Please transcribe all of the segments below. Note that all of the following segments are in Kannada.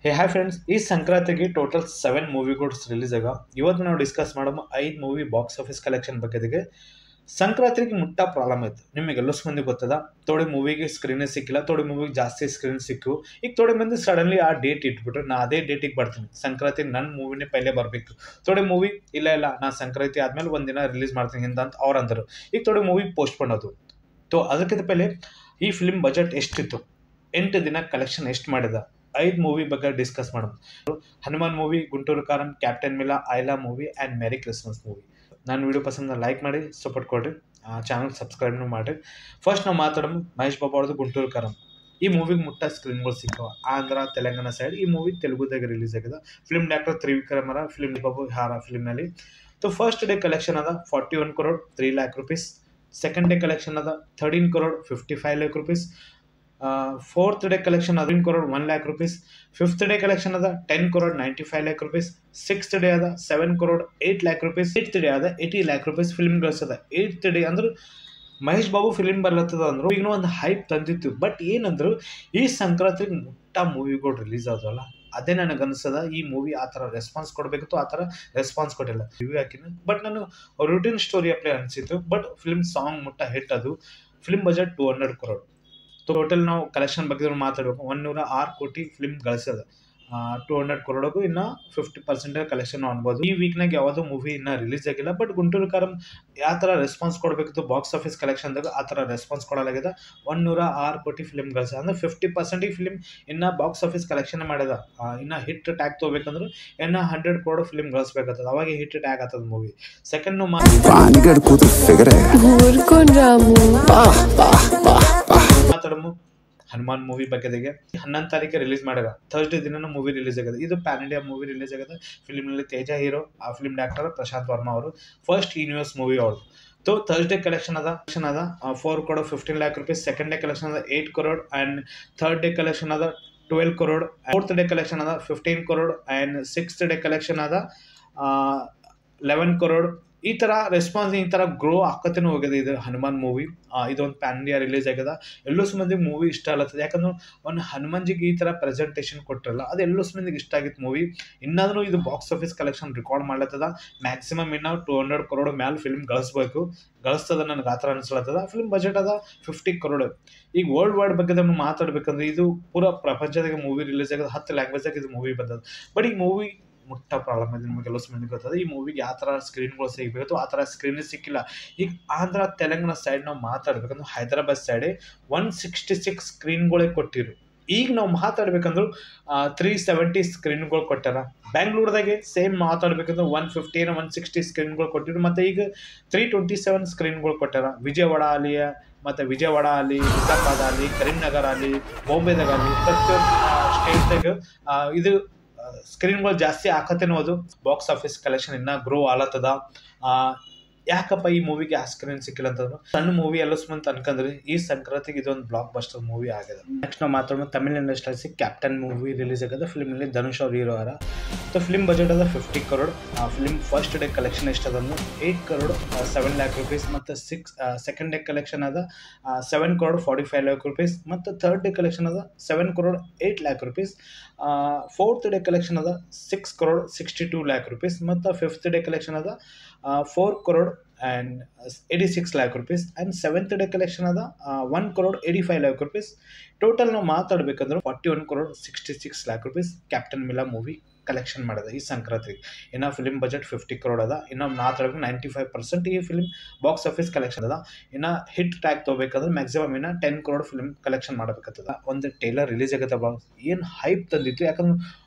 ಹೇ ಹಾಯ್ ಫ್ರೆಂಡ್ಸ್, ಈ ಸಂಕ್ರಾಂತಿಗೆ ಟೋಟಲ್ 7 ಮೂವಿಗಳು ರಿಲೀಸ್ ಆಗ. ಇವತ್ತು ನಾವು ಡಿಸ್ಕಸ್ ಮಾಡೋ 5 ಮೂವಿ ಬಾಕ್ಸ್ ಆಫೀಸ್ ಕಲೆಕ್ಷನ್ ಬಗ್ಗೆ. ಸಂಕ್ರಾಂತಿಗೆ ಮುಟ್ಟ ಪ್ರಾಬ್ಲಮ್ ಆಯ್ತು. ನಿಮಗೆಲ್ಲ ಮಂದಿ ಗೊತ್ತದ, ಥೋಡೆ ಮೂವಿಗೆ ಸ್ಕ್ರೀನೇ ಸಿಕ್ಕಿಲ್ಲ, ಥೋಡೆ ಮೂವಿಗೆ ಜಾಸ್ತಿ ಸ್ಕ್ರೀನ್ ಸಿಕ್ಕು. ಈಗ ಥೋಡೆ ಮಂದಿ ಸಡನ್ಲಿ ಆ ಡೇಟ್ ಇಟ್ಬಿಟ್ರು, ನಾ ಅದೇ ಡೇಟಿಗೆ ಬರ್ತೀನಿ, ಸಂಕ್ರಾಂತಿ ನನ್ನ ಮೂವಿನೇ ಪೈಲೇ ಬರಬೇಕು. ಥೋಡೆ ಮೂವಿ ಇಲ್ಲ ನಾ ಸಂಕ್ರಾಂತಿ ಆದ್ಮೇಲೆ ಒಂದಿನ ರಿಲೀಸ್ ಮಾಡ್ತೀನಿ ಹಿಂದ ಅಂತ ಅವ್ರು ಅಂದರು. ಈಗ ಥೋಡೆ ಮೂವಿ ಪೋಸ್ಟ್ಪೋನ್ ಅದು. ಅದಕ್ಕಿಂತ ಪೈಲೆ ಈ ಫಿಲ್ಮ್ ಬಜೆಟ್ ಎಷ್ಟಿತ್ತು, 8 ದಿನ ಕಲೆಕ್ಷನ್ ಎಷ್ಟು ಮಾಡಿದ, 5 ಮೂವಿ ಬಗ್ಗೆ ಡಿಸ್ಕಸ್ ಮಾಡೋದು. Hanuman movie, Guntur Kaaram, captain Miller, ಐಲಾ movie and merry Christmas movie. ನಾನು ವಿಡಿಯೋ ಪಸಂದ ಲೈಕ್ ಮಾಡಿ ಸಪೋರ್ಟ್ ಕೊಡ್ರಿ, ಚಾನಲ್ ಸಬ್ಸ್ಕ್ರೈಬ್ನು ಮಾಡಿರಿ. ಫಸ್ಟ್ ನಾವು ಮಾತಾಡೋದು ಮಹೇಶ್ ಬಾಬು ಅವ್ರದ್ದು ಗುಂಟೂರು ಕಾರಂ. ಈ ಮೂವಿಗೆ ಮುಟ್ಟ ಸ್ಕ್ರೀನ್ಗಳು ಸಿಕ್ಕವ ಆಂಧ್ರ ತೆಲಂಗಾಣ ಸೈಡ್. ಈ ಮೂವಿ ತೆಲುಗುದಾಗ ರಿಲೀಸ್ ಆಗಿದೆ. ಫಿಲ್ಮ್ ಡೈರೆಕ್ಟರ್ ತ್ರಿವಿಕ್ರಮ್ ಅವರ ಫಿಲ್ಮ್ ಬಾಬು ಹಾರ ಫಿಲ್ಮ್ನಲ್ಲಿ. ಫಸ್ಟ್ ಡೇ ಕಲೆಕ್ಷನ್ ಅದ 41 crore 3 lakh rupees. Second day collection ಅದ 13 crore 55 lakh rupees. Fourth day collection ada 13 crore 1 lakh rupees. Fifth day collection ada 10 crore 95 lakh rupees. Sixth day ada 7 crore 8 lakh rupees. Eighth day ada 80 lakh rupees film ಗಳಿಸದ. Eighth day ಅಂದ್ರೆ ಮಹೇಶ್ ಬಾಬು ಫಿಲ್ಮ್ ಬರ್ಲತ್ತದ ಅಂದ್ರು, ಈಗ ಒಂದು ಹೈಪ್ ತಂದಿತ್ತು. ಬಟ್ ಏನಂದ್ರು, ಈ ಸಂಕ್ರಾಂತಿಗೆ ಮುಟ್ಟ ಮೂವಿಗಳು ರಿಲೀಸ್ ಆದವಲ್ಲ, ಅದೇ ನನಗೆ ಅನಿಸದ ಈ ಮೂವಿ ಆ ಥರ ರೆಸ್ಪಾನ್ಸ್ ಕೊಡಬೇಕಿತ್ತು, ಆ ಥರ ರೆಸ್ಪಾನ್ಸ್ ಕೊಟ್ಟಿಲ್ಲ. ರಿವ್ಯೂ ಹಾಕಿನ ಬಟ್ ನಾನು ರೂಟೀನ್ ಸ್ಟೋರಿ ಅಪ್ಲೈ ಅನಿಸಿತ್ತು. ಬಟ್ ಫಿಲ್ಮ್ ಸಾಂಗ್ ಮುಟ್ಟ ಹಿಟ್ ಅದು. Film budget 200 crore. ಟೋಟಲ್ ನಾವು ಕಲೆಕ್ಷನ್ ಬಗ್ಗೆ ಮಾತಾಡಬೇಕು. 106 ಕೋಟಿ ಫಿಲ್ಮ್ ಗಳಿಸದ. 200 crore ಇನ್ನು 50% ಕಲೆಕ್ಷನ್ ಅನ್ಬೋದು. ಈ ವೀಕ್ನಾಗ ಯಾವುದೋ ಮೂವಿ ಇನ್ನೂ ರಿಲೀಸ್ ಆಗಿಲ್ಲ. ಬಟ್ ಗುಂಟೂರು ಕಾರಂ ಯಾವ ಥರ ರೆಸ್ಪಾನ್ಸ್ ಕೊಡಬೇಕಿತ್ತು ಬಾಕ್ಸ್ ಆಫೀಸ್ ಕಲೆಕ್ಷನ್ದಾಗ, ಆ ಥರ ರೆಸ್ಪಾನ್ಸ್ ಕೊಡಲಾಗಿದೆ. 106 ಕೋಟಿ ಫಿಲ್ಮ್ ಗಳಿಸ ಅಂದ್ರೆ 50% ಈ ಫಿಲ್ಮ್ ಇನ್ನು ಬಾಕ್ಸ್ ಆಫೀಸ್ ಕಲೆಕ್ಷನ್ ಮಾಡಿದ. ಇನ್ನು ಹಿಟ್ ಟ್ಯಾಗ್ ತೊಗೋಬೇಕಂದ್ರೆ ಇನ್ನು 100 crore ಫಿಲ್ಮ್ ಗಳಿಸ್ಬೇಕಾಗ್ತದೆ, ಅವಾಗ ಹಿಟ್ ಟ್ಯಾಗ್ ಆಗ್ತದ ಮೂವಿ. ಸೆಕೆಂಡ್ ಮಾತಾಡಮು ಹನುಮಾನ್ ಮೂವಿ ಬಗ್ಗೆ. 11 ತಾರೀಕಿಗೆ ರಿಲೀಸ್ ಮಾಡ್ಯಾರ. ಥರ್ಸ್ಡೇ ದಿನ ಮೂವಿ ರಿಲೀಸ್ ಆಗಿದೆ. ಇದು ಪ್ಯಾನ್ ಇಂಡಿಯಾ ಮೂವಿ ರಿಲೀಸ್ ಆಗಿದೆ. ಫಿಲ್ಮ್ನಲ್ಲಿ ತೇಜ ಹೀರೋ, ಆ ಫಿಲ್ಮ್ ಡೈರೆಕ್ಟರ್ ಪ್ರಶಾಂತ್ ವರ್ಮಾ ಅವರು. ಫಸ್ಟ್ ಯೂನಿವರ್ಸ್ ಮೂವಿ ಅವ್ರದ್ದು. ಥರ್ಸ್ಡೇ ಕಲೆಕ್ಷನ್ ಅದ 4 crore 15 lakh rupees. Second day collection ಅದ 8 crore and third day collection ಅದ 12 crore. ಫೋರ್ತ್ ಡೇ ಕಲೆಕ್ಷನ್ ಅದ 15 crore and sixth day collection ಅದ 11 crore. ಈ ಥರ ರೆಸ್ಪಾನ್ಸ್ ಈ ಥರ ಗ್ರೋ ಆಕತ್ತೇನೂ ಹೋಗಿದೆ ಇದು ಹನುಮಾನ್ ಮೂವಿ. ಇದೊಂದು ಪ್ಯಾನ್ ಇಂಡಿಯಾ ರಿಲೀಸ್ ಆಗಿದೆ. ಎಲ್ಲೋ ಮಂದಿಗೆ ಮೂವಿ ಇಷ್ಟ ಆಗ್ಲತ್ತದ, ಯಾಕಂದ್ರೆ ಒಂದು ಹನುಮಂಜಿಗೆ ಈ ಥರ ಪ್ರೆಸೆಂಟೇಷನ್ ಕೊಟ್ಟಿರಲ್ಲ, ಅದು ಎಲ್ಲೋ ಮಂದಿಗೆ ಇಷ್ಟ ಆಗಿತ್ತು ಮೂವಿ. ಇನ್ನಾದ್ರೂ ಇದು ಬಾಕ್ಸ್ ಆಫೀಸ್ ಕಲೆಕ್ಷನ್ ರೆಕಾರ್ಡ್ ಮಾಡ್ಲತ್ತದ. ಮ್ಯಾಕ್ಸಿಮಮ್ ಇನ್ನು 200 crore ಮ್ಯಾಲೆ ಫಿಲ್ಮ್ ಗಳಿಸ್ತದ ನನಗೆ ಆ ಥರ ಅನಿಸ್ಲತ್ತದ. ಫಿಲ್ಮ್ ಬಜೆಟ್ ಅದ 50 crore. ಈಗ ವರ್ಲ್ಡ್ ವೈಡ್ ಬಗ್ಗೆ ನಮ್ಗೆ ಮಾತಾಡ್ಬೇಕಂದ್ರೆ ಇದು ಪೂರಾ ಪ್ರಪಂಚದಾಗ ಮೂವಿ ರಿಲೀಸ್ ಆಗಿದೆ. 10 ಲ್ಯಾಂಗ್ವೇಜ್ದಾಗ ಇದು ಮೂವಿ ಬಂದದ. ಬಟ್ ಈ ಮೂವಿ ಮುಟ್ಟ ಪ್ರಾಬ್ಲಮ್ ಇದೆ, ನಿಮಗೆ ಕೆಲವು ಮಂದಿ ಗೊತ್ತದ. ಈ ಮೂವಿಗೆ ಯಾವ ಥರ ಸ್ಕ್ರೀನ್ಗಳು ಸಿಗಬೇಕು, ಆ ಥರ ಸ್ಕ್ರೀನೇ ಸಿಕ್ಕಿಲ್ಲ. ಈಗ ಆಂಧ್ರ ತೆಲಂಗಾಣ ಸೈಡ್ ನಾವು ಮಾತಾಡ್ಬೇಕಂದ್ರೆ ಹೈದರಾಬಾದ್ ಸೈಡೆ 166 ಸ್ಕ್ರೀನ್ಗಳೇ ಕೊಟ್ಟಿರು. ಈಗ ನಾವು ಮಾತಾಡ್ಬೇಕಂದ್ರೆ 370 ಸ್ಕ್ರೀನ್ಗಳು ಕೊಟ್ಟಾರ. ಬ್ಯಾಂಗ್ಳೂರ್ದಾಗೆ ಸೇಮ್ ಮಾತಾಡ್ಬೇಕಂದ್ರೆ 150 160 ಸ್ಕ್ರೀನ್ಗಳು ಕೊಟ್ಟಿರು. ಮತ್ತು ಈಗ 327 ಸ್ಕ್ರೀನ್ಗಳು ಕೊಟ್ಟಾರ. ವಿಜಯವಾಡ ಅಲ್ಲಿ ಹೈದರಾಬಾದ್ ಅಲ್ಲಿ, ಕರೀಂನಗರ್ ಅಲ್ಲಿ, ಬಾಂಬೆದಾಗ ಅಲ್ಲಿ, ಪ್ರತಿಯೊಂದು ಸ್ಟೇಟ್ದಾಗ ಇದು ಸ್ಕ್ರೀನ್ಗಳು ಜಾಸ್ತಿ ಆಕತ್ತೇನೋ. ಅದು ಬಾಕ್ಸ್ ಆಫೀಸ್ ಕಲೆಕ್ಷನ್ ಇನ್ನೂ ಗ್ರೋ ಆಲತ್ತದ. ಯಾಕಪ್ಪ ಈ ಮೂವಿಗೆ ಆ ಸ್ಕ್ರೀನ್ ಸಿಕ್ಕಿಲ್ಲ ಅಂತಂದ್ರೆ, ಸಣ್ಣ ಮೂವಿ ಎಲ್ಲ ಅಂತ ಅನ್ಕಂದ್ರಿ ಈ ಸಂಕ್ರಾಂತಿಗೆ ಇದೊಂದು ಬ್ಲಾಕ್ ಬಸ್ಟರ್ ಮೂವಿ ಆಗಿದೆ. ನೆಕ್ಸ್ಟ್ ನಾವು ಮಾತಾಡೋದು Tamil industries captain movie release ಆಗಿದೆ. ಫಿಲ್ಮ್ನಲ್ಲಿ ಧನುಷ್ ಅವ್ರ ಹೀರೋ ಅವರ. ಫಿಲ್ಮ್ ಬಜೆಟ್ ಅದ 50 crore. Film first day collection ಎಷ್ಟದಂದ್ರೆ 8 crore 7 lakh rupees. ಮತ್ತು ಸೆಕೆಂಡ್ ಡೇ ಕಲೆಕ್ಷನ್ ಅದ 7 crore 45 lakh rupees. ಮತ್ತು ಥರ್ಡ್ ಡೇ ಕಲೆಕ್ಷನ್ ಅದ 7 crore 8 lakh rupees. Fourth day collection ಅದ 6 crore 62 lakh rupees. ಮತ್ತು ಫಿಫ್ತ್ ಡೇ ಕಲೆಕ್ಷನ್ ಅದ 4 crore and 86 lakh rupees. and seventh day collection ada 1 crore 85 lakh rupees. Total ನಾವು ಮಾತಾಡ್ಬೇಕಂದ್ರೆ 41 crore 66 lakh rupees captain Miller movie collection ಮಾಡಿದೆ ಈ ಸಂಕ್ರಾಂತಿಗೆ. ಇನ್ನು ಫಿಲ್ಮ್ ಬಜೆಟ್ 50 crore ಅದ. ಇನ್ನು ಮಾತಾಡ್ಬೇಕು 95% ಈ ಫಿಲ್ಮ್ ಬಾಕ್ಸ್ ಆಫೀಸ್ ಕಲೆಕ್ಷನ್ ಅದ. ಇನ್ನು ಹಿಟ್ ಟ್ಯಾಗ್ ತೊಗೋಬೇಕಂದ್ರೆ ಮ್ಯಾಕ್ಸಿಮಮ್ ಇನ್ನು 10 crore ಫಿಲ್ಮ್ ಕಲೆಕ್ಷನ್ ಮಾಡಬೇಕತ್ತದ. ಒಂದು ಟೈಲರ್ ರಿಲೀಸ್ ಆಗತ್ತೆ ಬಾಕ್ಸ್, ಏನು ಹೈಪ್ ತಂದಿತ್ತು. ಯಾಕಂದ್ರೆ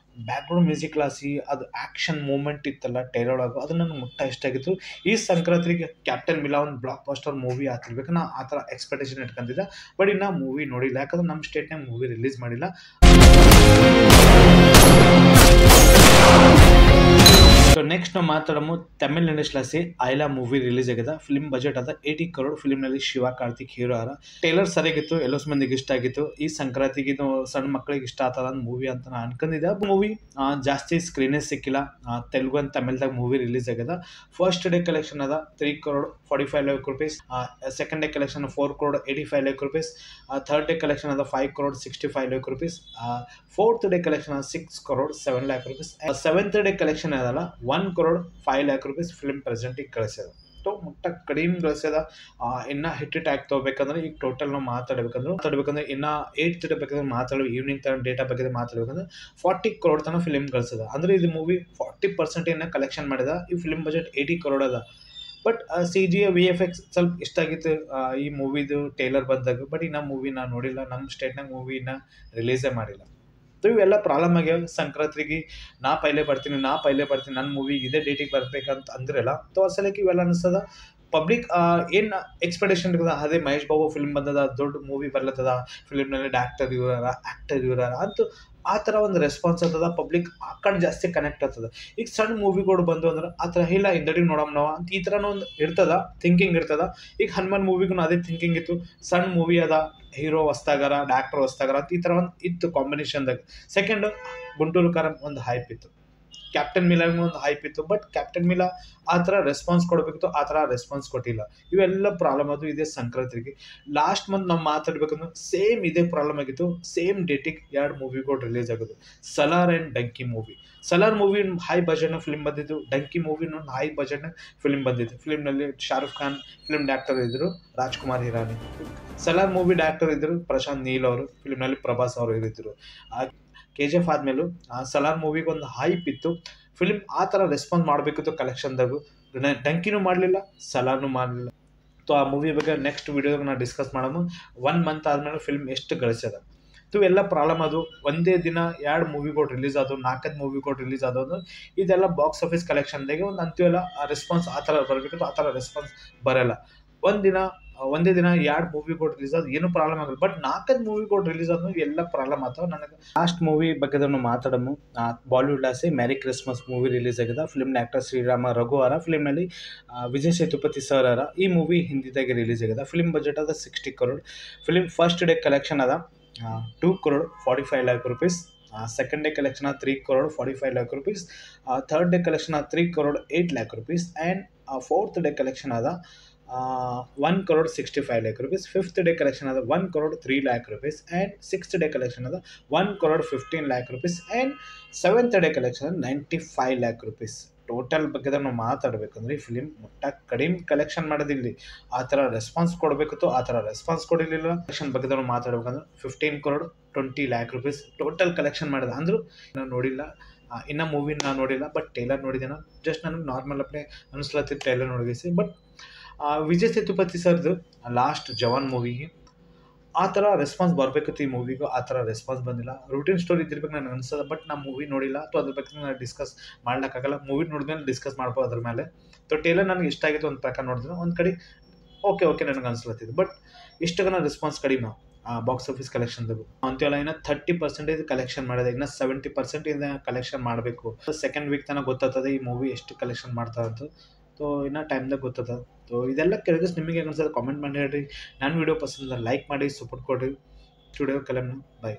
ಬ್ಯಾಕ್ಗ್ರೌಂಡ್ ಮ್ಯೂಸಿಕ್ ಕ್ಲಾಸಿ ಅದು ಆ್ಯಕ್ಷನ್ ಮೂಮೆಂಟ್ ಇತ್ತಲ್ಲ ಟೈಲರ್ ಒಳಗೆ, ಅದು ನನಗೆ ಮುಟ್ಟ ಇಷ್ಟ ಆಗಿತ್ತು. ಈ ಸಂಕ್ರಾಂತಿಗೆ ಕ್ಯಾಪ್ಟನ್ ಮಿಲಾ ಒಂದು ಬ್ಲಾಕ್ ಬಸ್ಟರ್ ಮೂವಿ ಆಗ್ತಿರ್ಬೇಕು, ನಾ ಆ ಥರ ಎಕ್ಸ್ಪೆಕ್ಟೇಷನ್ ಇಟ್ಕೊಂಡಿದ್ದೆ. ಬಟ್ ಇನ್ನು ಮೂವಿ ನೋಡಿಲ್ಲ, ಯಾಕಂದ್ರೆ ನಮ್ಮ ಸ್ಟೇಟ್ನಾಗ ಮೂವಿ ರಿಲೀಸ್ ಮಾಡಿಲ್ಲ. ನೆಕ್ಸ್ಟ್ ನಾವು ಮಾತಾಡಮು ತಮಿಳ್ ಇಂಡಸ್ಟ್ರಿಯಲ್ಲಿ ಆಯ್ಲಾ ಮೂವಿ ರಿಲೀಸ್ ಆಗಿದೆ. ಫಿಲ್ಮ್ ಬಜೆಟ್ ಅದ 80 crore. ಫಿಲ್ಮ್ನಲ್ಲಿ ಶಿವ ಕಾರ್ತಿಕ್ ಹೀರೋ ಅರ. ಟೇಲರ್ ಸರಿಯಾಗಿತ್ತು, ಎಲ್ಲೋಸ್ ಮಂದಿಗೆ ಇಷ್ಟ ಆಗಿತ್ತು. ಈ ಸಂಕ್ರಾಂತಿಗೆ ಇದು ಸಣ್ಣ ಮಕ್ಕಳಿಗೆ ಇಷ್ಟ ಆಗ್ತದ ಅಂತ ಮೂವಿ ಅಂತ ನಾನು ಅನ್ಕೊಂಡಿದ್ದೆ. ಮೂವಿ ಜಾಸ್ತಿ ಸ್ಕ್ರೀನೇ ಸಿಕ್ಕಿಲ್ಲ. ತೆಲುಗು ಅಂತ ತಮಿಳ್ದಾಗ ಮೂವಿ ರಿಲೀಸ್ ಆಗಿದೆ. ಫಸ್ಟ್ ಡೇ ಕಲೆಕ್ಷನ್ ಅದ 3 crore 45 lakh rupees. Second day collection 4 crore 85 lakh rupees. Third day collection ಅದ 5 crore 65 lakh rupees. Fourth day collection 6 crore 7 lakh rupees. Seventh day collection ಅದಲ್ಲ 1 crore 5 lakh rupees ಫಿಲ್ಮ್ ಪ್ರೆಸೆಂಟಿಗೆ ಕಳಿಸ್ಯದ. ಸೊ ಮುಟ್ಟ ಕಡಿಮೆ ಗಳಿಸ್ಯದ. ಇನ್ನು ಹಿಟ್ ಆಗ್ತಾ ಹೋಗ್ಬೇಕಂದ್ರೆ ಈಗ ಟೋಟಲ್ ನಾವು ಮಾತಾಡ್ಬೇಕಂದ್ರೆ ಇನ್ನು 8th ಡೇ ಬೇಕಂದ್ರೆ ಮಾತಾಡೋ ಈವ್ನಿಂಗ್ ತರ ಡೇಟಾ ಬಗ್ಗೆ ಮಾತಾಡ್ಬೇಕಂದ್ರೆ 40 crore ತನಕ ಫಿಲ್ಮ್ ಗಳಿಸದ. ಅಂದ್ರೆ ಇದು ಮೂವಿ 40% ಇನ್ನ ಕಲೆಕ್ಷನ್ ಮಾಡಿದ. ಈ ಫಿಲ್ಮ್ ಬಜೆಟ್ 80 crore ಅದ. ಬಟ್ CG VFX ಸ್ವಲ್ಪ ಇಷ್ಟ ಆಗಿತ್ತು ಈ ಮೂವಿದು ಟೇಲರ್ ಬಂದಾಗ. ಬಟ್ ಇನ್ನ ಮೂವಿ ನಾ ನೋಡಿಲ್ಲ, ನಮ್ಮ ಸ್ಟೇಟ್ನಾಗ ಮೂವಿ ಇನ್ನ ರಿಲೀಸೇ ಮಾಡಿಲ್ಲ. ಸೊ ಇವೆಲ್ಲ ಪ್ರಾಬ್ಲಮ್ ಆಗ್ಯಾವ. ಸಂಕ್ರಾಂತಿಗೆ ನಾ ಪೈಲೆ ಬರ್ತೀನಿ ನನ್ನ ಮೂವಿಗೆ ಇದೇ ಡೇಟಿಗೆ ಬರ್ಬೇಕಂತ ಅಂದ್ರಲ್ಲ. ಸೊ ಅಸಲಕ್ಕೆ ಇವೆಲ್ಲ ಅನಿಸ್ತದ. ಪಬ್ಲಿಕ್ ಏನು ಎಕ್ಸ್ಪೆಕ್ಟೇಷನ್ ಇರ್ತದ, ಅದೇ ಮಹೇಶ್ ಬಾಬು ಫಿಲ್ಮ್ ಬಂದದ, ದೊಡ್ಡ ಮೂವಿ ಬರ್ಲತ್ತದ, ಫಿಲ್ಮ್ನಲ್ಲಿ ಆ್ಯಕ್ಟರ್ ಇವರ ಅಂತೂ ಆ ಥರ ಒಂದು ರೆಸ್ಪಾನ್ಸ್ ಆಗ್ತದ. ಪಬ್ಲಿಕ್ ಆ ಕಡೆ ಜಾಸ್ತಿ ಕನೆಕ್ಟ್ ಆಗ್ತದ. ಈಗ ಸಣ್ಣ ಮೂವಿಗಳು ಬಂದು ಅಂದ್ರೆ ಆ ಥರ ಇಲ್ಲ ಹಿಂದಡಿಗೆ ನೋಡಮ್ ನಾವು ಅಂತ ಈ ಥರನೂ ಒಂದು ಇರ್ತದ, ಥಿಂಕಿಂಗ್ ಇರ್ತದ. ಈಗ ಹನುಮಾನ್ ಮೂವಿಗೂ ಅದೇ ಥಿಂಕಿಂಗ್ ಇತ್ತು. ಸಣ್ಣ ಮೂವಿ ಅದ, ಹೀರೋ ಹೊಸ್ತಾಗಾರ, ಡಾಕ್ಟರ್ ಹೊಸ್ತಾಗಾರ ಅಂತ ಈ ಥರ ಒಂದು ಇತ್ತು ಕಾಂಬಿನೇಷನ್ದಾಗ. ಸೆಕೆಂಡ್ ಗುಂಟೂರು ಕಾರಂ ಒಂದು ಹೈಪ್ ಇತ್ತು. ಕ್ಯಾಪ್ಟನ್ ಮಿಲಾಗೂ ಒಂದು ಹೈಪ್ ಇತ್ತು. ಬಟ್ ಕ್ಯಾಪ್ಟನ್ ಮಿಲಾ ಆ ಥರ ರೆಸ್ಪಾನ್ಸ್ ಕೊಡಬೇಕಿತ್ತು, ಆ ಥರ ರೆಸ್ಪಾನ್ಸ್ ಕೊಟ್ಟಿಲ್ಲ. ಇವೆಲ್ಲ ಪ್ರಾಬ್ಲಮ್ ಅದು ಇದೇ ಸಂಕ್ರಾಂತಿಗೆ. ಲಾಸ್ಟ್ ಮಂತ್ ನಾವು ಮಾತಾಡ್ಬೇಕಂದ್ರೆ ಸೇಮ್ ಇದೇ ಪ್ರಾಬ್ಲಮ್ ಆಗಿತ್ತು. ಸೇಮ್ ಡೇಟಿಗೆ 2 ಮೂವಿಗಳು ರಿಲೀಸ್ ಆಗೋದು, Salaar and Dunki movie. Salaar movie high ಬಜೆಟ್ನ ಫಿಲ್ಮ್ ಬಂದಿದ್ದು, ಡಂಕಿ ಮೂವಿನ ಹೈ ಬಜೆಟ್ನ ಫಿಲ್ಮ್ ಬಂದಿದ್ದು. ಫಿಲ್ಮ್ನಲ್ಲಿ ಶಾರುಖ್ ಖಾನ್ ಫಿಲ್ಮ್ ಡೈರೆಕ್ಟರ್ ಇದ್ದರು, ರಾಜ್ಕುಮಾರ್ ಹಿರಾನಿ. ಸಲಾರ್ ಮೂವಿ ಡೈರೆಕ್ಟರ್ ಇದ್ದರು ಪ್ರಶಾಂತ್ ನೀಲ್ ಅವರು. ಫಿಲ್ಮ್ನಲ್ಲಿ ಪ್ರಭಾಸ್ ಅವರು ಇರಿದ್ರು. KGF ಆದಮೇಲೂ ಸಲಾರ್ ಮೂವಿಗೆ ಒಂದು ಹೈಪ್ ಇತ್ತು. ಫಿಲ್ಮ್ ಆ ಥರ ರೆಸ್ಪಾನ್ಸ್ ಮಾಡಬೇಕಿತ್ತು ಕಲೆಕ್ಷನ್ದಾಗು. ಡಂಕಿನೂ ಮಾಡಲಿಲ್ಲ, ಸಲಾರ್ನೂ ಮಾಡಲಿಲ್ಲ. ಸೊ ಆ ಮೂವಿ ಬಗ್ಗೆ ನೆಕ್ಸ್ಟ್ ವೀಡಿಯೋದಾಗ ನಾವು ಡಿಸ್ಕಸ್ ಮಾಡೋಣ. 1 ಮಂತ್ ಆದಮೇಲೆ ಫಿಲ್ಮ್ ಎಷ್ಟು ಗಳಿಸ್ಯದ. ಸೊ ಎಲ್ಲ ಪ್ರಾಬ್ಲಮ್ ಅದು. ಒಂದೇ ದಿನ 2 ಮೂವಿಗಳು ರಿಲೀಸ್ ಆದವು, 4 ಮೂವಿಗಳು ರಿಲೀಸ್ ಆದವು. ಇದೆಲ್ಲ ಬಾಕ್ಸ್ ಆಫೀಸ್ ಕಲೆಕ್ಷನ್ದಾಗೆ ಒಂದು ಅಂತೀವಲ್ಲ ರೆಸ್ಪಾನ್ಸ್ ಆ ಥರ ಬರಬೇಕಿತ್ತು. ಆ ಥರ ರೆಸ್ಪಾನ್ಸ್ ಬರೋಲ್ಲ. ಒಂದೇ ದಿನ 2 ಮೂವಿಗಳು ರಿಲೀಸ್ ಆದ ಏನು ಪ್ರಾಬ್ಲಮ್ ಆಗಲ್ಲ. ಬಟ್ 4 ಮೂವಿಗಳು ರಿಲೀಸ್ ಆದ್ಮೇಲೆ ಎಲ್ಲ ಪ್ರಾಬ್ಲಮ್ ಆಗ್ತಾವೆ. ನನಗೆ ಲಾಸ್ಟ್ ಮೂವಿ ಬಗ್ಗೆ ಮಾತಾಡೋಣ. ಬಾಲಿವುಡ್ ಆಸೆ ಮ್ಯಾರಿ ಕ್ರಿಸ್ಮಸ್ ಮೂವಿ ರಿಲೀಸ್ ಆಗಿದೆ. ಫಿಲ್ಮ್ ಆ್ಯಕ್ಟರ್ ಶ್ರೀರಾಮ ರಘು ಅವರ. ಫಿಲ್ಮ್ನಲ್ಲಿ ವಿಜಯ್ ಸೇತುಪತಿ ಸರ್ ಅವರ. ಈ ಮೂವಿ ಹಿಂದಿದಾಗೆ ರಿಲೀಸ್ ಆಗಿದೆ. ಫಿಲ್ಮ್ ಬಜೆಟ್ ಅದ 60 crore. Film first day collection ಅದ 2 crore 45 lakh rupees. Second day collection 3 crore 45 lakh rupees. Third day collection 3 crore 8 lakh rupees. And fourth day collection ಅದ 1 crore 65 lakh rupees. Fifth day collection ಅದ 1 crore 3 lakh rupees. And sixth day collection ಅದ 1 crore 15 lakh rupees. And seventh day collection 95 lakh rupees. Total ಬಗ್ಗೆ ನಾವು ಮಾತಾಡಬೇಕಂದ್ರೆ ಈ ಫಿಲಿಮ್ ಮುಟ್ಟ ಕಡಿಮೆ ಕಲೆಕ್ಷನ್ ಮಾಡೋದಿಲ್ಲಿ. ಆ ಥರ ರೆಸ್ಪಾನ್ಸ್ ಕೊಡಬೇಕಿತ್ತು, ಆ ಥರ ರೆಸ್ಪಾನ್ಸ್ ಕೊಡಿರಲಿಲ್ಲ. ಕಲೆಕ್ಷನ್ ಬಗ್ಗೆ ನಾವು ಮಾತಾಡ್ಬೇಕಂದ್ರೆ 15 crore 20 lakh rupees total collection ಮಾಡಿದೆ. ಅಂದರೂ ನಾನು ನೋಡಿಲ್ಲ, ಇನ್ನೂ ಮೂವಿ ನಾನು ನೋಡಿಲ್ಲ. ಬಟ್ ಟೇಲರ್ ನೋಡಿದ್ದೇನೆ. ಜಸ್ಟ್ ನನಗೆ ನಾರ್ಮಲ್ ಅಪ್ಲೇ ಅನಿಸ್ಲತ್ತಿತ್ತು ಟೇಲರ್ ನೋಡಿಸಿ. ಬಟ್ ವಿಜಯ್ ಸೇತುಪತಿ ಸರ್ದು ಲಾಸ್ಟ್ ಜವಾನ್ ಮೂವಿಗೆ ಆ ಥರ ರೆಸ್ಪಾನ್ಸ್ ಬರಬೇಕಿತ್ತು. ಈ ಮೂವಿಗೂ ಆ ಥರ ರೆಸ್ಪಾನ್ಸ್ ಬಂದಿಲ್ಲ. ರೂಟೀನ್ ಸ್ಟೋರಿ ಇದ್ದಿರ್ಬೇಕು ನನಗೆ ಅನ್ಸೋದು. ಬಟ್ ನಾನು ಮೂವಿ ನೋಡಿಲ್ಲ. ಸೊ ಅದ್ರ ಬಗ್ಗೆ ನಾನು ಡಿಸ್ಕಸ್ ಮಾಡ್ಲಿಕ್ಕಾಗಲ್ಲ. ಮೂವಿ ನೋಡಿದ್ಮೇಲೆ ಡಿಸ್ಕಸ್ ಮಾಡ್ಬೋದು ಅದ್ರ ಮೇಲೆ. ಸೊ ಟೇಲರ್ ನನಗೆ ಇಷ್ಟ ಆಗಿತ್ತು ಒಂದು ಪ್ರಕಾರ ನೋಡಿದ್ರೆ. ಒಂದು ಕಡೆ ಓಕೆ ನನಗೆ ಅನ್ಸ್ಲತ್ತಿದ್ದು. ಬಟ್ ಇಷ್ಟಗನ ರೆಸ್ಪಾನ್ಸ್ ಕಡಿಮೆ ಬಾಕ್ಸ್ ಆಫೀಸ್ ಕಲೆಕ್ಷನ್ದಾಗು ಅಂತೀವಲ್ಲ. ಇನ್ನು 30% ಕಲೆಕ್ಷನ್ ಮಾಡಿದೆ. ಇನ್ನು 70% ಕಲೆಕ್ಷನ್ ಮಾಡಬೇಕು. ಸೆಕೆಂಡ್ ವೀಕ್ ತನಕ ಗೊತ್ತಾಗ್ತದೆ ಈ ಮೂವಿ ಎಷ್ಟು ಕಲೆಕ್ಷನ್ ಮಾಡ್ತಾರಂತ. ಸೊ ಇನ್ನೂ ಟೈಮ್ದಾಗ ಗೊತ್ತದ. ಸೊ ಇದೆಲ್ಲ ಕೆಳಗೆ ನಿಮಗೆ ಅನ್ಸೋದು ಕಾಮೆಂಟ್ ಮಾಡಿ ಹೇಳ್ರಿ. ನನ್ನ ವೀಡಿಯೋ ಪಸಂದ ಲೈಕ್ ಮಾಡಿ, ಸಪೋರ್ಟ್ ಕೊಡಿರಿ. ಸ್ಟುಡಿಯೋ ಕಲಮ್ನ ಬಾಯ್.